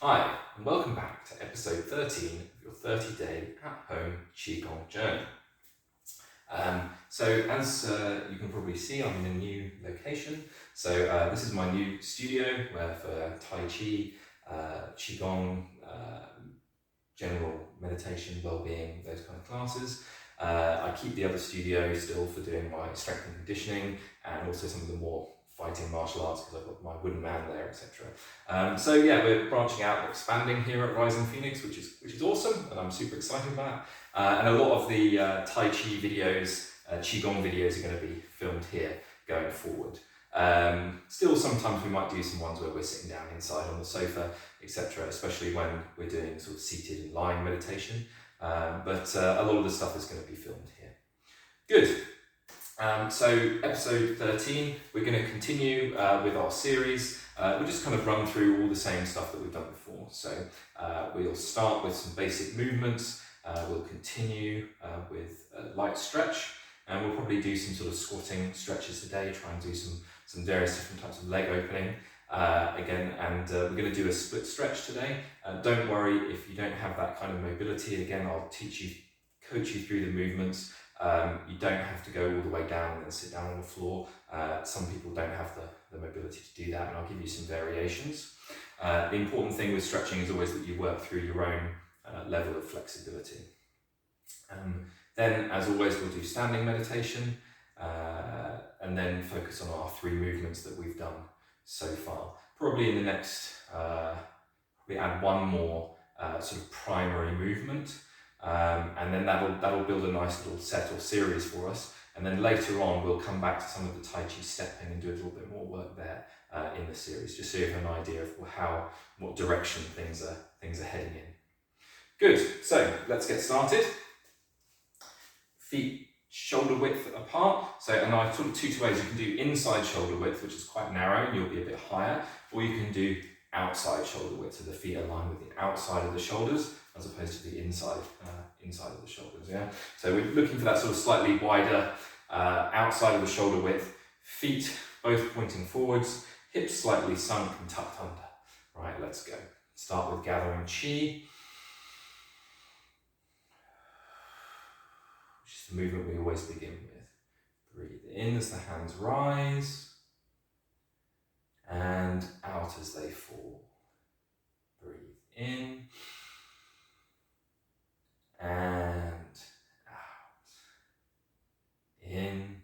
Hi, and welcome back to episode 13 of your 30-day at-home Qi Gong Journey. So as you can probably see, I'm in a new location. So this is my new studio where for Tai Chi, Qi Gong, general meditation, well-being, those kind of classes. I keep the other studio still for doing my strength and conditioning and also some of the more fighting martial arts because I've got my wooden man there, etc. So yeah, we're branching out and expanding here at Rising Phoenix, which is awesome, and I'm super excited about. And a lot of the Tai Chi videos, Qi Gong videos are going to be filmed here going forward. Still, sometimes we might do some ones where we're sitting down inside on the sofa, etc., especially when we're doing sort of seated and lying meditation. But a lot of the stuff is going to be filmed here. Good. So episode 13, we're going to continue with our series. We'll just kind of run through all the same stuff that we've done before. So we'll start with some basic movements. We'll continue with a light stretch, and we'll probably do some sort of squatting stretches today, try and do some various different types of leg opening again, and we're going to do a split stretch today. Don't worry if you don't have that kind of mobility. Again, I'll coach you through the movements. You don't have to go all the way down and then sit down on the floor. Some people don't have the mobility to do that, and I'll give you some variations. The important thing with stretching is always that you work through your own level of flexibility. Then, as always, we'll do standing meditation and then focus on our 3 movements that we've done so far. Probably in the next, we add one more sort of primary movement. And then that'll build a nice little set or series for us. And then later on, we'll come back to some of the Tai Chi stepping and do a little bit more work there in the series, just so you have an idea of what direction things are heading in. Good. So let's get started. Feet shoulder width apart. So, and I've sort of 2 ways. You can do inside shoulder width, which is quite narrow, and you'll be a bit higher, or you can do outside shoulder width, so the feet align with the outside of the shoulders as opposed to the inside of the shoulders. Yeah. So we're looking for that sort of slightly wider outside of the shoulder width. Feet both pointing forwards, hips slightly sunk and tucked under. Right. Let's go. Start with gathering Qi, which is the movement we always begin with. Breathe in as the hands rise, and out as they fall. Breathe in and out. In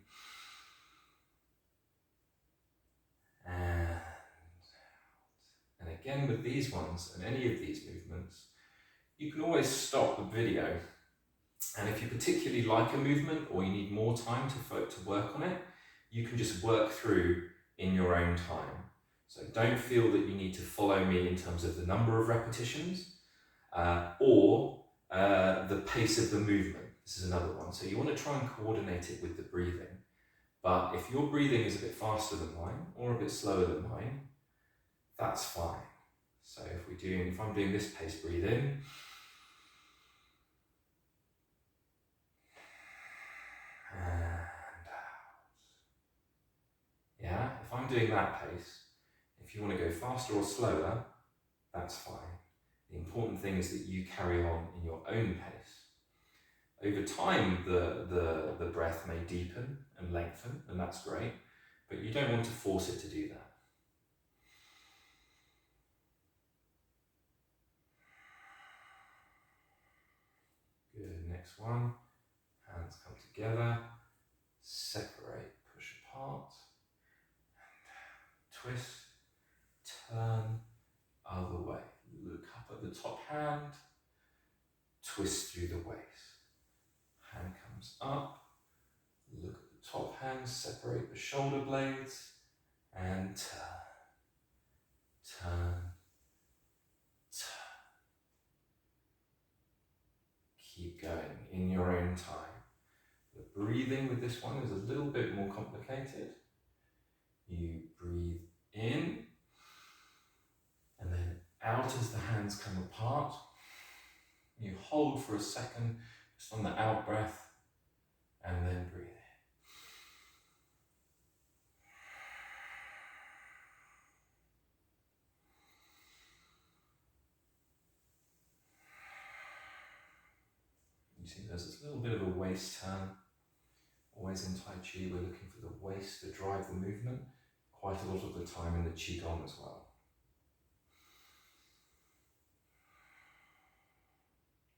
and out. And again with these ones and any of these movements, you can always stop the video. And if you particularly like a movement or you need more time to work on it, you can just work through in your own time. So don't feel that you need to follow me in terms of the number of repetitions or the pace of the movement. This is another one. So you want to try and coordinate it with the breathing. But if your breathing is a bit faster than mine or a bit slower than mine, that's fine. So if I'm doing this pace, breathe in. And out. Yeah, if I'm doing that pace, if you want to go faster or slower, that's fine. The important thing is that you carry on in your own pace. Over time, the breath may deepen and lengthen, and that's great, but you don't want to force it to do that. Good, next one. Hands come together, separate, push apart, and twist, turn, other way. Look up at the top hand, twist through the waist. Hand comes up, look at the top hand, separate the shoulder blades, and turn, turn, turn. Keep going in your own time. The breathing with this one is a little bit more complicated. You breathe in, and then out as the hands come apart. You hold for a second, just on the out breath, and then breathe see there's a little bit of a waist turn. Always in Tai Chi, we're looking for the waist to drive the movement, quite a lot of the time in the Qi Gong as well.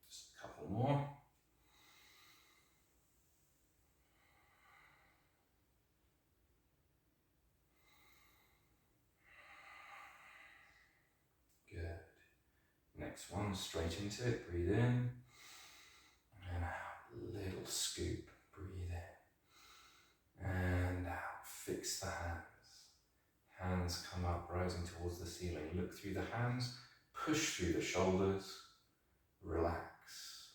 Just a couple more. Next one, straight into it, breathe in, and out, little scoop, breathe in, and out, fix the hands. Hands come up, rising towards the ceiling, look through the hands, push through the shoulders, relax,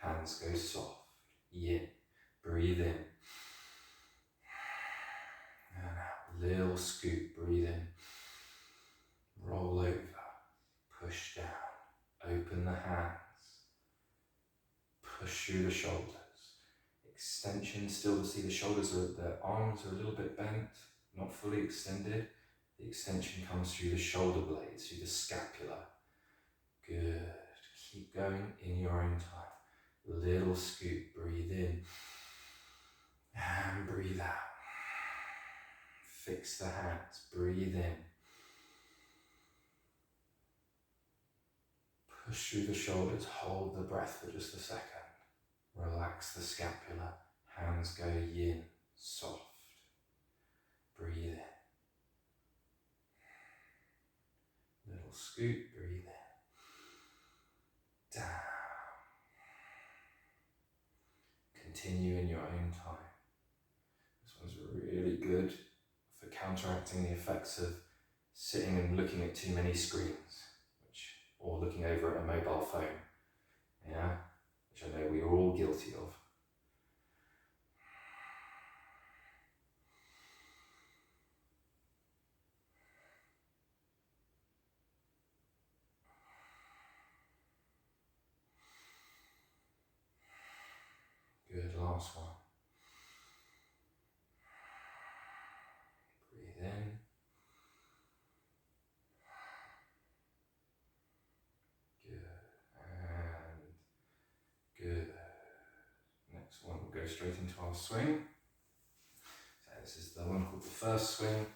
hands go soft, yin, breathe in, and out, little scoop, breathe in, roll over, push down. Open the hands, push through the shoulders, extension still to see the shoulders, the arms are a little bit bent, not fully extended. The extension comes through the shoulder blades, through the scapula. Good, keep going in your own time. Little scoop, breathe in and breathe out. Fix the hands, breathe in. Push through the shoulders, hold the breath for just a second. Relax the scapula, hands go yin, soft. Breathe in. Little scoop, breathe in. Down. Continue in your own time. This one's really good for counteracting the effects of sitting and looking at too many screens. Or looking over at a mobile phone, yeah, which I know we are all guilty of. Good, last one. Breathe in. Good. Next one, we'll go straight into our swing. So this is the one called the first swing.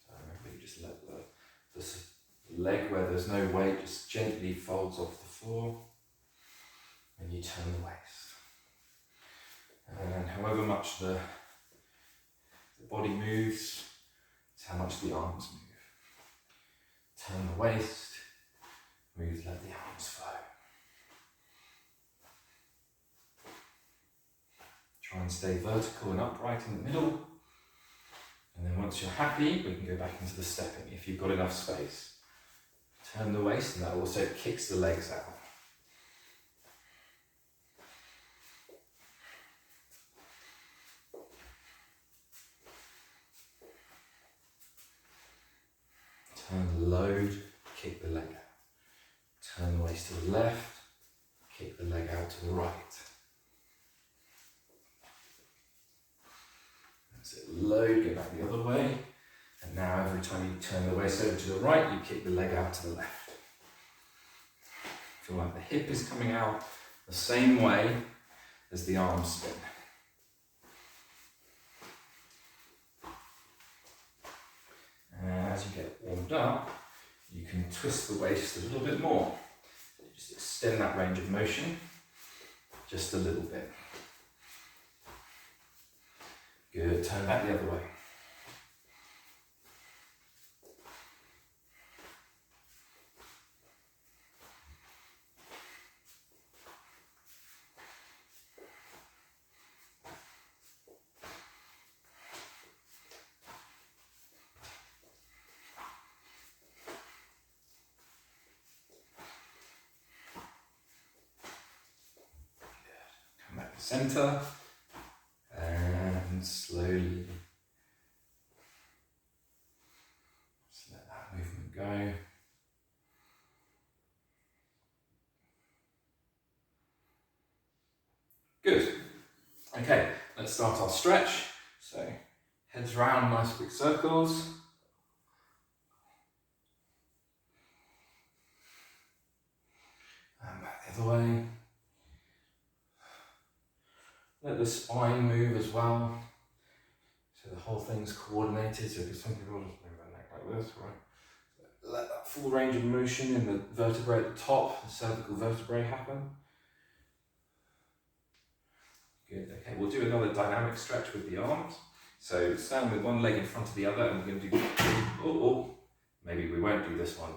So remember, you just let the leg where there's no weight just gently folds off the floor, and you turn the waist. And however much the body moves, it's how much the arms move. Turn the waist, move, let the arms flow. Try and stay vertical and upright in the middle. And then once you're happy, we can go back into the stepping if you've got enough space. Turn the waist, and that also kicks the legs out. Turn the load, kick the leg out. Turn the waist to the left, kick the leg out to the right. That's it, load, go back the other way. And now every time you turn the waist over to the right, you kick the leg out to the left. Feel like the hip is coming out the same way as the arms spin. And as you get warmed up, you can twist the waist a little bit more. Just extend that range of motion just a little bit. Good, turn back the other way. Center, and slowly just let that movement go. Good. Okay, let's start our stretch. So heads round, nice big circles. the other way. Let the spine move as well. So the whole thing's coordinated. So some people just move their neck like this, right? Let that full range of motion in the vertebrae at the top, the cervical vertebrae, happen. Good, okay, we'll do another dynamic stretch with the arms. So stand with one leg in front of the other, and we're going to do, maybe we won't do this one.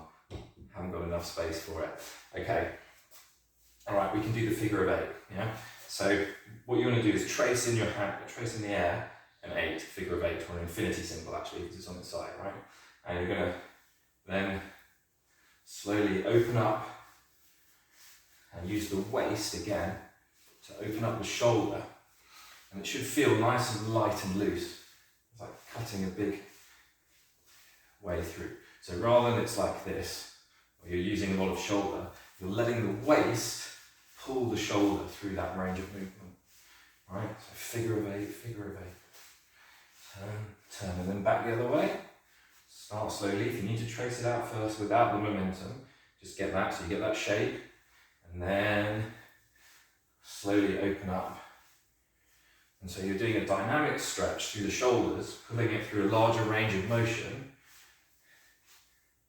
Haven't got enough space for it. Okay, all right, we can do the figure of 8, yeah? So what you want to do is trace in your hand, trace in the air, an 8, figure of 8, or an infinity symbol actually, because it's on the side, right? And you're going to then slowly open up and use the waist again to open up the shoulder, and it should feel nice and light and loose. It's like cutting a big way through. So rather than it's like this, where you're using a lot of shoulder, you're letting the waist pull the shoulder through that range of movement. Right? So figure of 8, figure of 8. Turn, and then back the other way. Start slowly. If you need to trace it out first without the momentum, just get that, so you get that shape, and then slowly open up. And so you're doing a dynamic stretch through the shoulders, pulling it through a larger range of motion,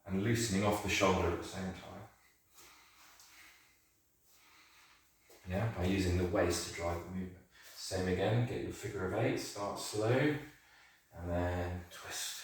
and loosening off the shoulder at the same time. Yeah, by using the waist to drive the movement. Same again, get your figure of 8, start slow, and then twist.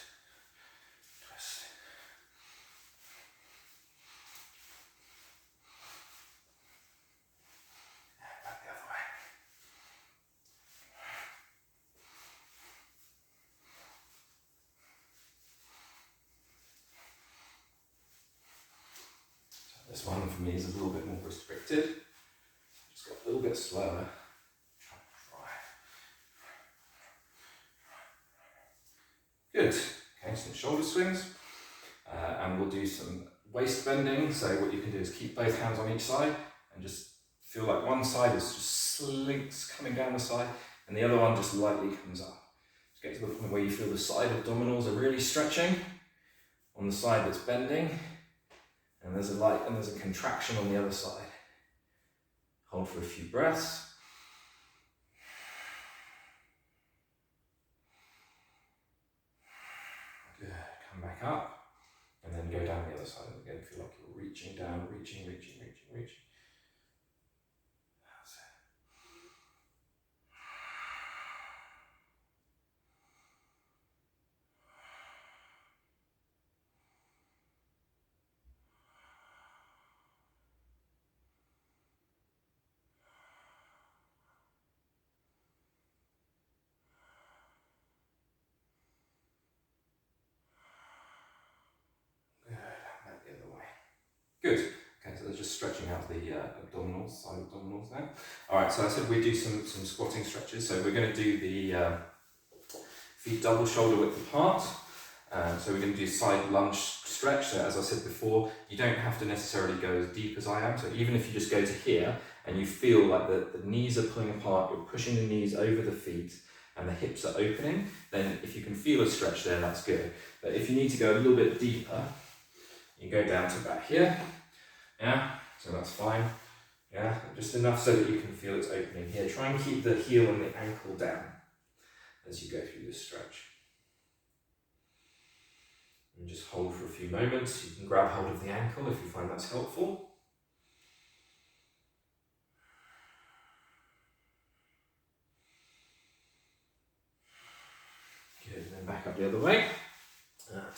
This one for me is a little bit more restricted. Just go a little bit slower. Good. Okay, some shoulder swings. And we'll do some waist bending. So what you can do is keep both hands on each side and just feel like one side is just slinks coming down the side and the other one just lightly comes up. Just get to the point where you feel the side abdominals are really stretching on the side that's bending. And there's a contraction on the other side. Hold for a few breaths. Good. Come back up. And then go down the other side. Again, feel like you're reaching down, reaching. That's it. Good. Okay, so they're just stretching out the abdominals, side abdominals there. All right, so I said we do some squatting stretches. So we're going to do the feet double shoulder width apart. So we're going to do side lunge stretch. So as I said before, you don't have to necessarily go as deep as I am. So even if you just go to here and you feel like the knees are pulling apart, you're pushing the knees over the feet and the hips are opening, then if you can feel a stretch there, that's good. But if you need to go a little bit deeper, you go down to about here. Yeah, so that's fine. Yeah, just enough so that you can feel it's opening here. Try and keep the heel and the ankle down as you go through this stretch. And just hold for a few moments. You can grab hold of the ankle if you find that's helpful. Good, and then back up the other way.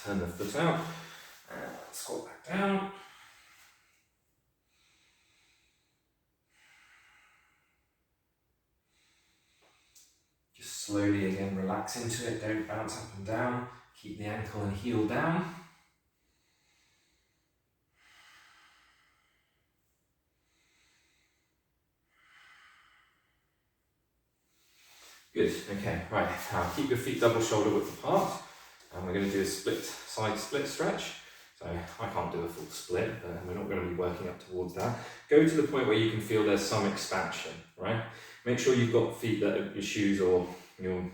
Turn the foot out. Squat back down. Just slowly again relax into it, don't bounce up and down. Keep the ankle and heel down. Good, okay, right, now keep your feet double shoulder width apart. And we're going to do a side split stretch. So I can't do a full split, but we're not going to be working up towards that. Go to the point where you can feel there's some expansion, right? Make sure you've got feet that are your shoes or you're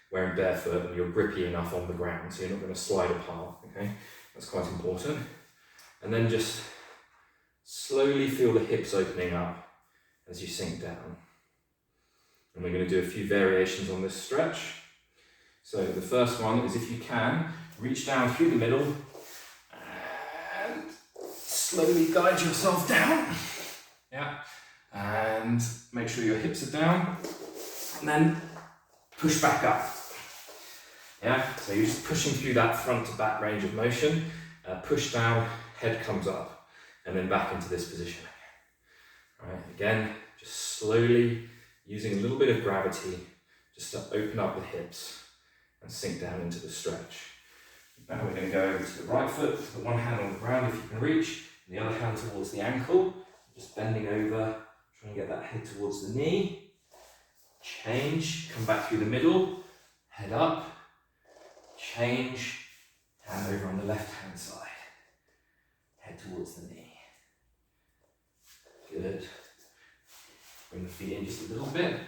wearing barefoot and you're grippy enough on the ground so you're not going to slide apart, okay? That's quite important. And then just Slowly feel the hips opening up as you sink down. And we're going to do a few variations on this stretch. So the first one is, if you can, reach down through the middle and slowly guide yourself down. Yeah. And make sure your hips are down. And then push back up. Yeah. So you're just pushing through that front to back range of motion. Push down, head comes up, and then back into this position. All right. Again, just slowly using a little bit of gravity just to open up the hips and sink down into the stretch. Now we're going to go over to the right foot, put one hand on the ground if you can reach, and the other hand towards the ankle. Just bending over, trying to get that head towards the knee. Change, come back through the middle, head up, change, hand over on the left hand side. Head towards the knee. Good. Bring the feet in just a little bit,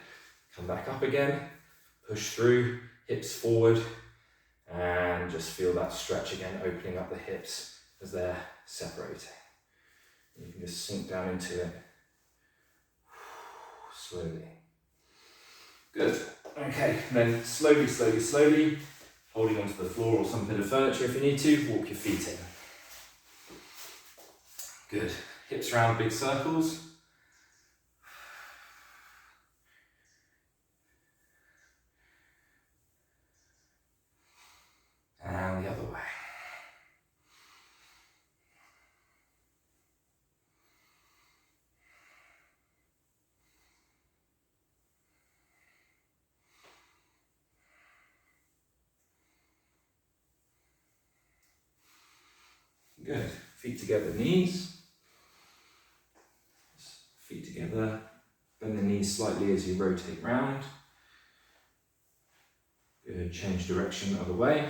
come back up again, push through, hips forward, and just feel that stretch again, opening up the hips as they're separating. You can just sink down into it slowly. Good. Okay, and then slowly, slowly, slowly, holding onto the floor or some bit of furniture if you need to, walk your feet in. Good. Hips round big circles. And the other way. Good. Feet together, knees. Feet together. Bend the knees slightly as you rotate round. Good. Change direction the other way.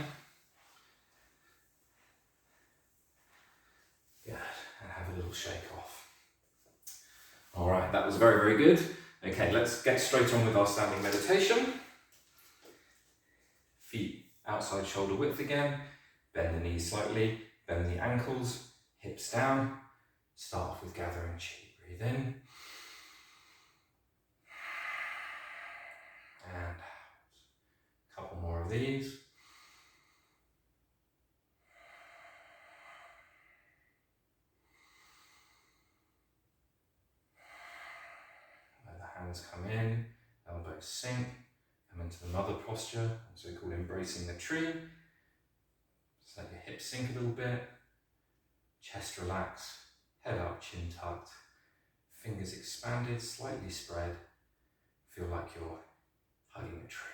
Good. And have a little shake off. All right, that was very, very good. Okay, let's get straight on with our standing meditation. Feet outside shoulder width again. Bend the knees slightly. Bend the ankles. Hips down. Start off with gathering Qi. Breathe in. And out. A couple more of these. Let the hands come in, elbows sink, come into the mother posture, also called embracing the tree. Just let your hips sink a little bit, chest relax, head up, chin tucked, fingers expanded, slightly spread. Feel like you're hugging a tree.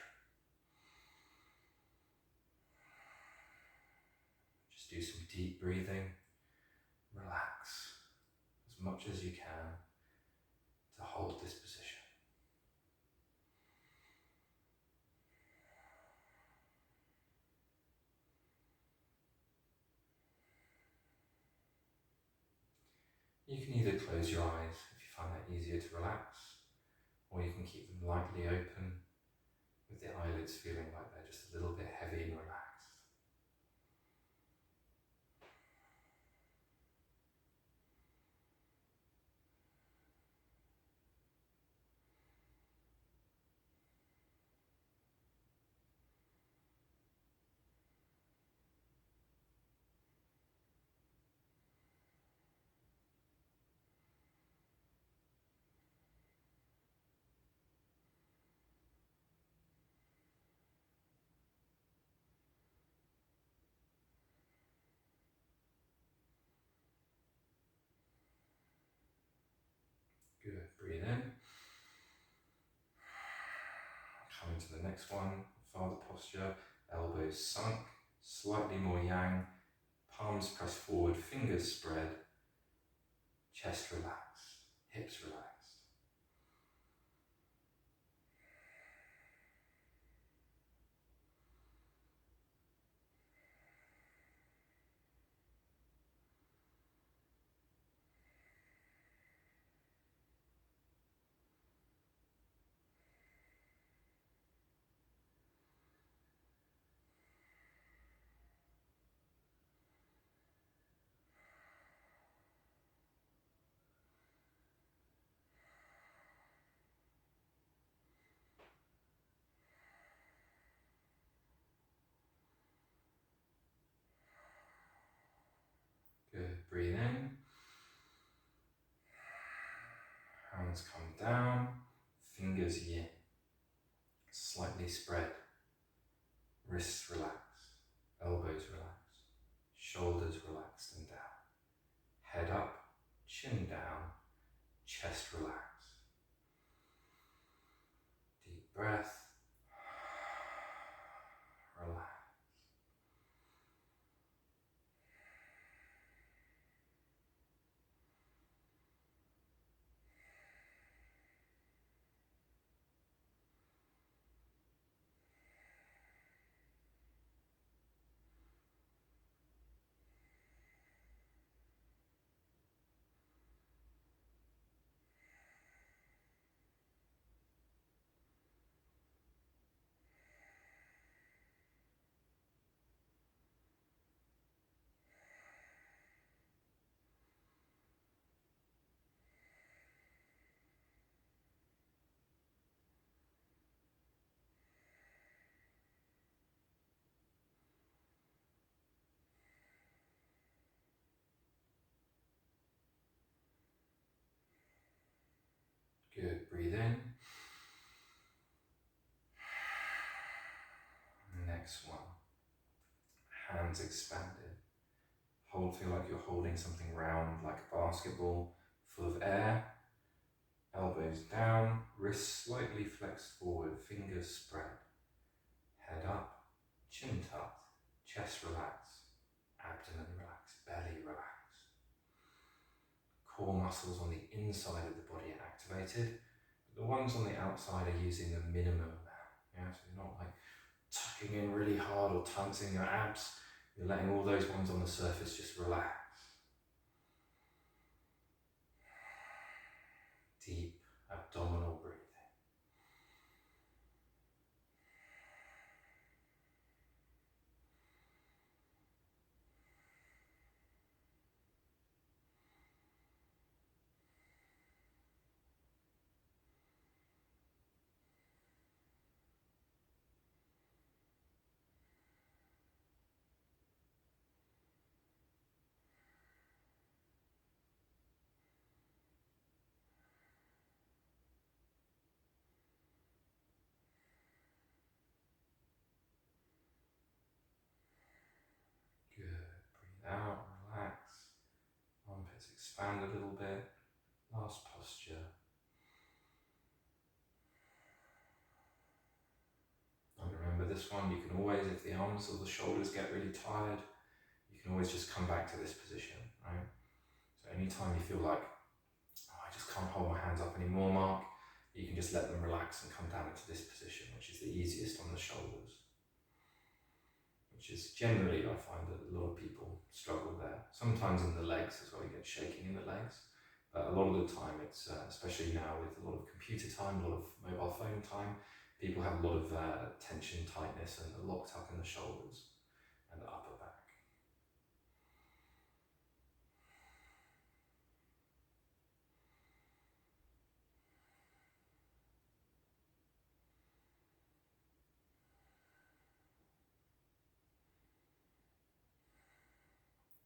Just do some deep breathing. Relax as much as you can to hold this position. You can either close your eyes if you find that easier to relax, or you can keep them lightly open with the eyelids feeling like they're just a little bit heavy and relaxed. Good. Breathe in. Come into the next one. Father posture. Elbows sunk. Slightly more yang. Palms pressed forward. Fingers spread. Chest relaxed. Hips relaxed. fingers yin, slightly spread, wrists relaxed, elbows relaxed, shoulders relaxed and down, head up, chin down, chest relaxed. Deep breath, relax. Good, breathe in. Next one, hands expanded. Feel like you're holding something round like a basketball full of air. Elbows down, wrists slightly flexed forward, fingers spread. Head up, chin tucked, chest relaxed, abdomen relaxed, belly relaxed. Core muscles on the inside of the body are activated, but the ones on the outside are using the minimum amount. Yeah, so you're not like tucking in really hard or tensing your abs. You're letting all those ones on the surface just relax. Deep abdominal breathing. Good. Breathe out, relax. Armpits expand a little bit. Last posture. And remember this one, you can always, if the arms or the shoulders get really tired, you can always just come back to this position, right? So anytime you feel like, oh, I just can't hold my hands up anymore, Mark, you can just let them relax and come down into this position, which is the easiest on the shoulders. Which is generally, I find that a lot of people struggle there. Sometimes in the legs as well, you get shaking in the legs. But a lot of the time, it's, especially now with a lot of computer time, a lot of mobile phone time, people have a lot of tension, tightness, and they're locked up in the shoulders and the upper back.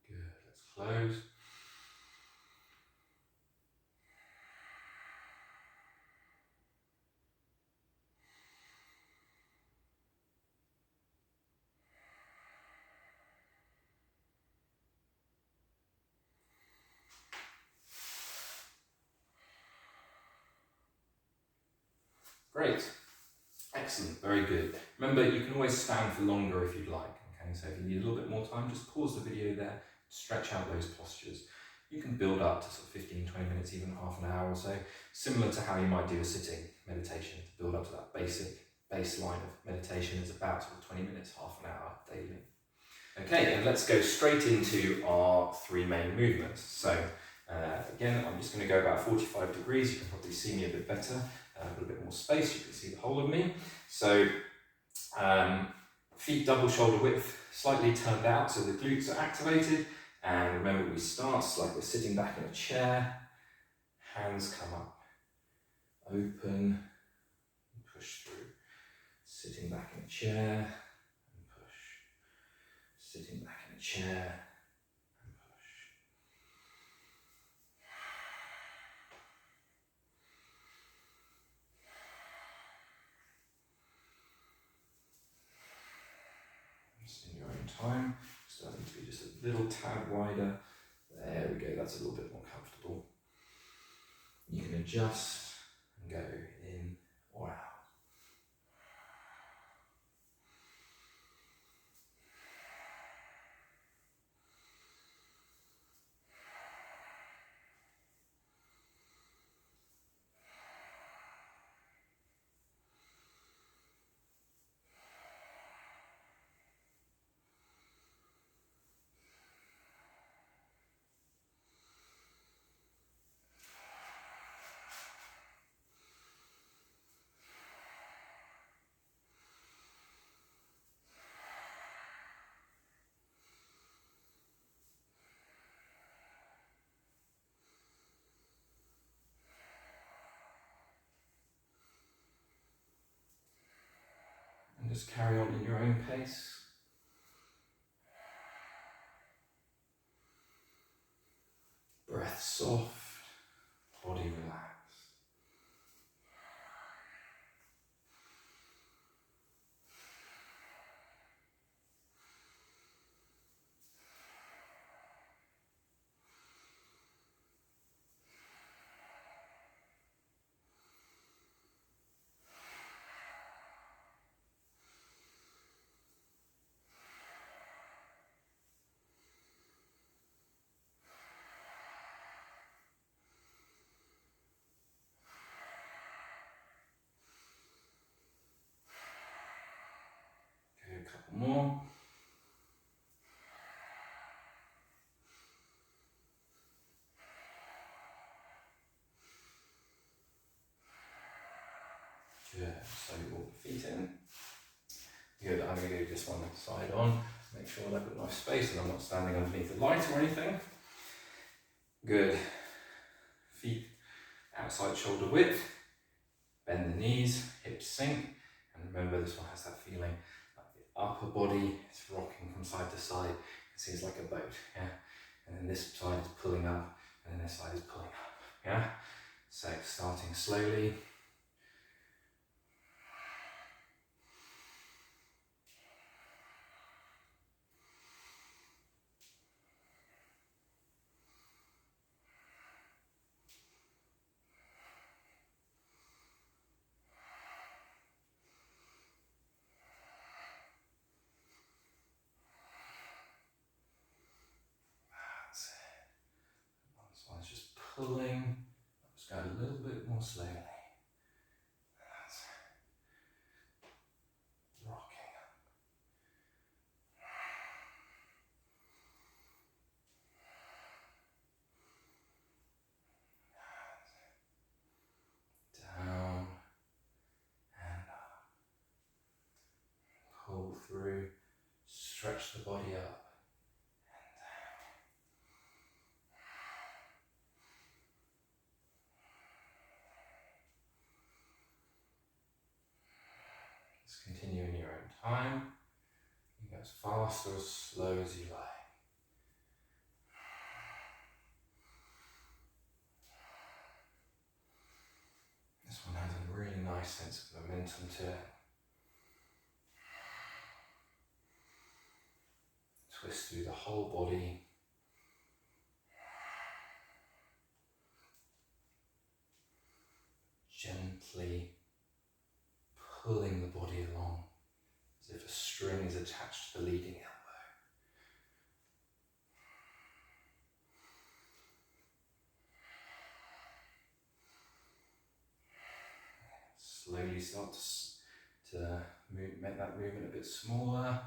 Good, let's close. Great. Excellent, very good. Remember, you can always stand for longer if you'd like, okay? So if you need a little bit more time, just pause the video there, stretch out those postures. You can build up to sort of 15, 20 minutes, even half an hour or so, similar to how you might do a sitting meditation. To build up to that basic baseline of meditation is about sort of 20 minutes, half an hour daily. Okay, and let's go straight into our three main movements. So again, I'm just going to go about 45 degrees. You can probably see me a bit better. Got a bit more space, you can see the whole of me. So feet double shoulder width, slightly turned out so the glutes are activated. And remember, we start like we're sitting back in a chair. Hands come up, open, and push through. Sitting back in a chair and push. Sitting back in a chair and push. a little tad wider. There we go, that's a little bit more comfortable. You can adjust and go in or out. And just carry on in your own pace. Breath soft, body relaxed. A couple more. Good, so walk the feet in. Good, I'm going to do this one side on. Make sure that I've got enough space and I'm not standing underneath the light or anything. Good. Feet outside shoulder width. Bend the knees, hips sink. And remember, this one has that feeling like the upper body is rocking from side to side. It seems like a boat, yeah? And then this side is pulling up, and then this side is pulling up, yeah? So starting slowly. That's it. This one's just pulling. Let's go a little bit more slowly. That's it. Rocking up. Down and up. Pull through. Stretch the body up. Continue in your own time. You can go as fast or as slow as you like. This one has a really nice sense of momentum to it. Twist through the whole body. Gently pulling the body along as if a string is attached to the leading elbow. Slowly start to make that movement a bit smaller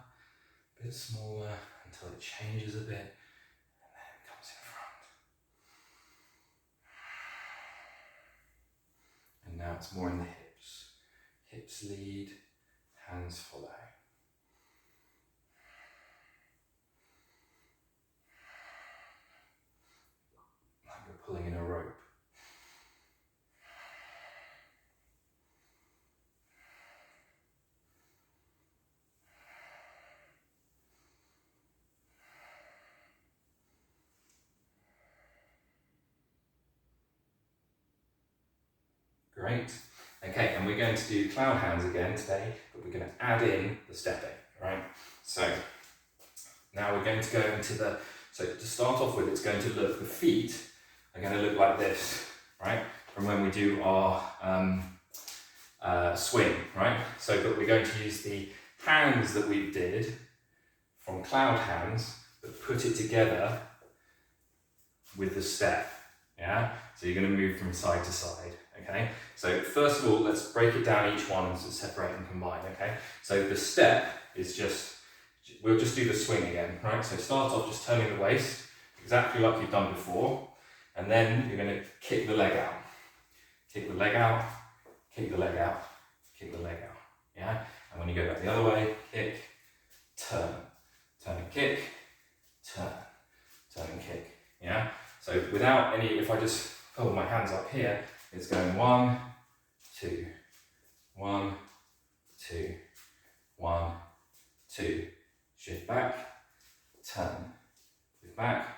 until it changes a bit and then it comes in front. And now it's more in the hips. Hips lead, hands follow. Like you're pulling in a rope. Great. Okay, and we're going to do cloud hands again today, but we're going to add in the stepping, right? So Now we're going to go into the, so to start off with, it's going to look, the feet are going to look like this, right? From when we do our swing, right? So, but we're going to use the hands that we did from cloud hands, but put it together with the step, yeah? So you're going to move from side to side, okay? So first of all, let's break it down each one and separate and combine, okay? So the step is just, we'll just do the swing again, right? So start off just turning the waist, exactly like you've done before, and then you're going to kick the leg out. Kick the leg out, kick the leg out, kick the leg out, yeah? And when you go back the other way, kick, turn, turn and kick, turn, turn and kick, yeah? So without any, if I just hold my hands up here, it's going 1, 2, 1, 2, 1, 2. Shift back, turn, shift back,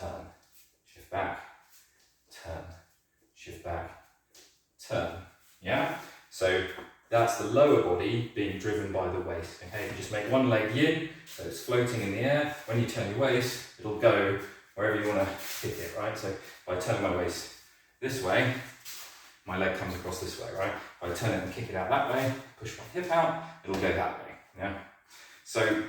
turn, shift back, turn, shift back, turn, yeah? So that's the lower body being driven by the waist, okay? You just make one leg yin, so it's floating in the air. When you turn your waist, it'll go wherever you want to kick it, right? So if I turn my waist this way, my leg comes across this way, right? If I turn it and kick it out that way, push my hip out, it'll go that way, yeah? So,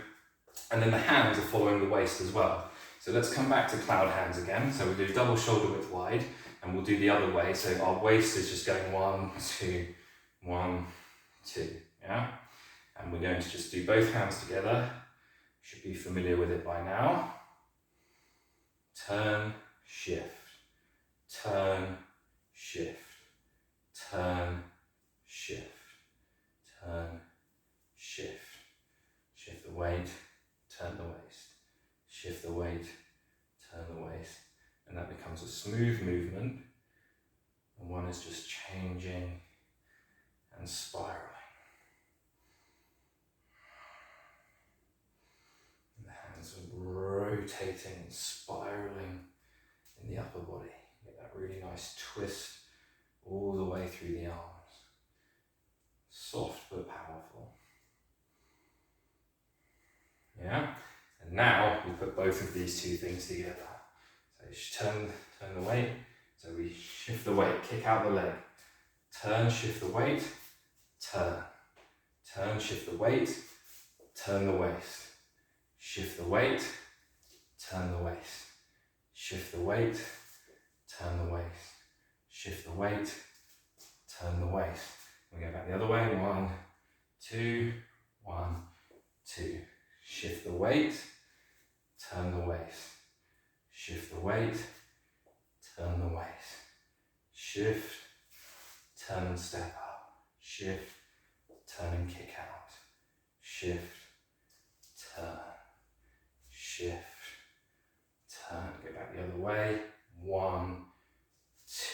and then the hands are following the waist as well. So let's come back to cloud hands again. So we'll do double shoulder width wide, and we'll do the other way. So our waist is just going 1, 2, 1, 2, yeah? And we're going to just do both hands together. You should be familiar with it by now. Turn, shift, turn, shift, turn, shift, turn, shift. Shift the weight, turn the waist. Shift the weight, turn the waist. And that becomes a smooth movement. And one is just changing and spiraling. And the hands are rotating and spiraling in the upper body. Get that really nice twist all the way through the arms. Soft but powerful. Yeah? And now we put both of these two things together. So turn the weight. So we shift the weight, kick out the leg. Turn, shift the weight, turn. Turn, shift the weight, turn the waist. Shift the weight, turn the waist. Shift the weight, turn the waist. Shift the weight, turn the waist. We go back the other way. 1, 2, 1, 2. Shift the weight, turn the waist. Shift the weight, turn the waist. Shift, turn and step up. Shift, turn and kick out. Shift, turn, shift, turn. Go back the other way. 1,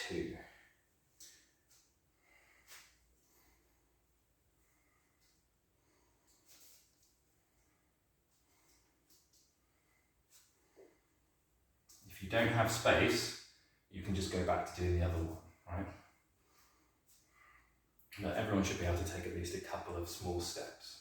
2. If you don't have space, you can just go back to doing the other one, right? But everyone should be able to take at least a couple of small steps.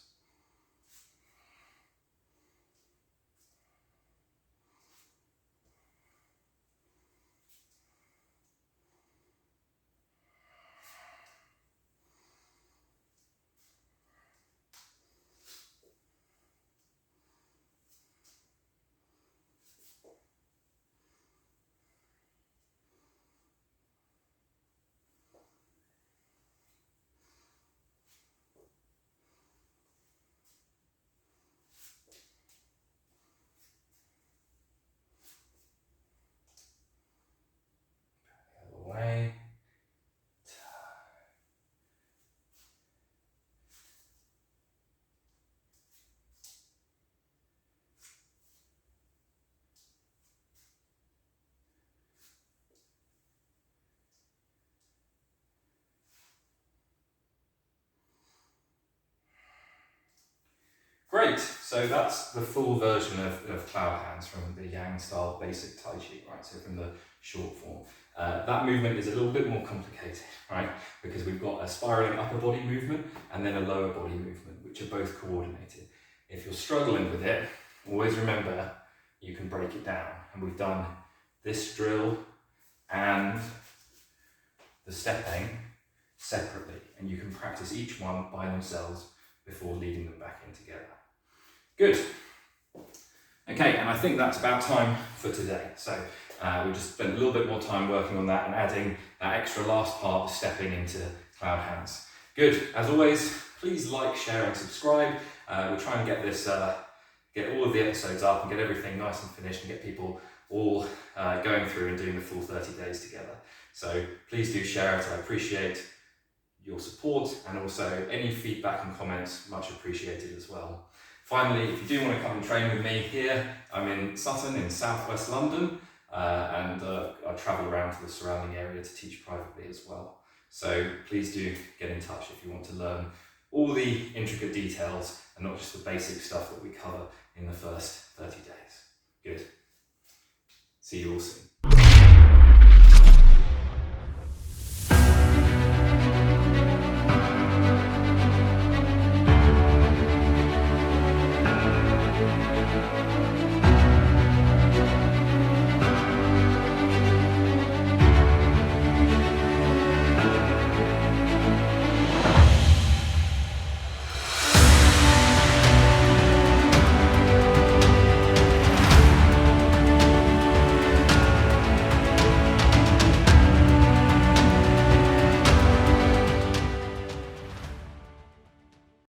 Way. Great, so that's the full version of cloud hands from the Yang style basic Tai Chi, right? So from the short form. That movement is a little bit more complicated, right? Because we've got a spiraling upper body movement and then a lower body movement, which are both coordinated. If you're struggling with it, always remember you can break it down. And we've done this drill and the stepping separately, and you can practice each one by themselves before leading them back in together. Good. Okay, and I think that's about time for today. So we just spent a little bit more time working on that and adding that extra last part of stepping into cloud hands. Good. As always, please like, share and subscribe. We'll try and get this, get all of the episodes up and get everything nice and finished and get people all going through and doing the full 30 days together. So please do share it. I appreciate your support, and also any feedback and comments, much appreciated as well. Finally, if you do want to come and train with me here, I'm in Sutton in southwest London, and I travel around to the surrounding area to teach privately as well. So please do get in touch if you want to learn all the intricate details and not just the basic stuff that we cover in the first 30 days. Good. See you all soon.